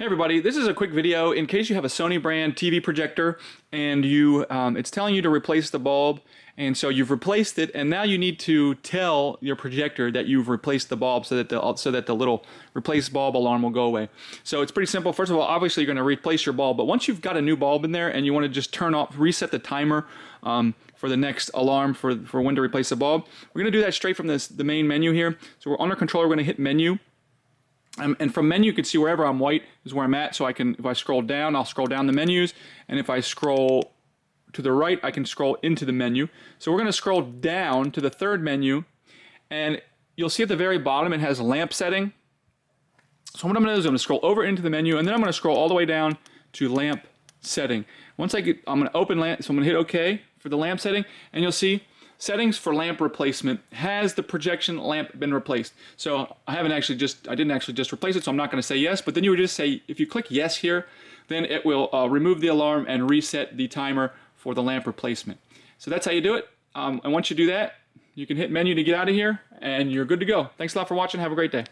Hey everybody, this is a quick video in case you have a Sony brand TV projector and you it's telling you to replace the bulb, and so you've replaced it and now you need to tell your projector that you've replaced the bulb so that the little replace bulb alarm will go away. So it's pretty simple. First of all, obviously you're going to replace your bulb, but once you've got a new bulb in there and you want to just turn off, reset the timer for the next alarm for when to replace the bulb, we're going to do that straight from the main menu here. So we're on our controller, we're going to hit menu. And from menu, you can see wherever I'm white is where I'm at. So I can, if I scroll down, I'll scroll down the menus. And if I scroll to the right, I can scroll into the menu. So we're going to scroll down to the third menu. And you'll see at the very bottom, it has lamp setting. So what I'm going to do is I'm going to scroll over into the menu. And then I'm going to scroll all the way down to lamp setting. Once I get, I'm going to open lamp. So I'm going to hit OK for the lamp setting. And you'll see settings for lamp replacement. Has the projection lamp been replaced? So I didn't actually just replace it, so I'm not going to say yes, but then you would just say, if you click yes here, then it will remove the alarm and reset the timer for the lamp replacement. So that's how you do it. And once you do that, you can hit menu to get out of here and you're good to go. Thanks a lot for watching. Have a great day.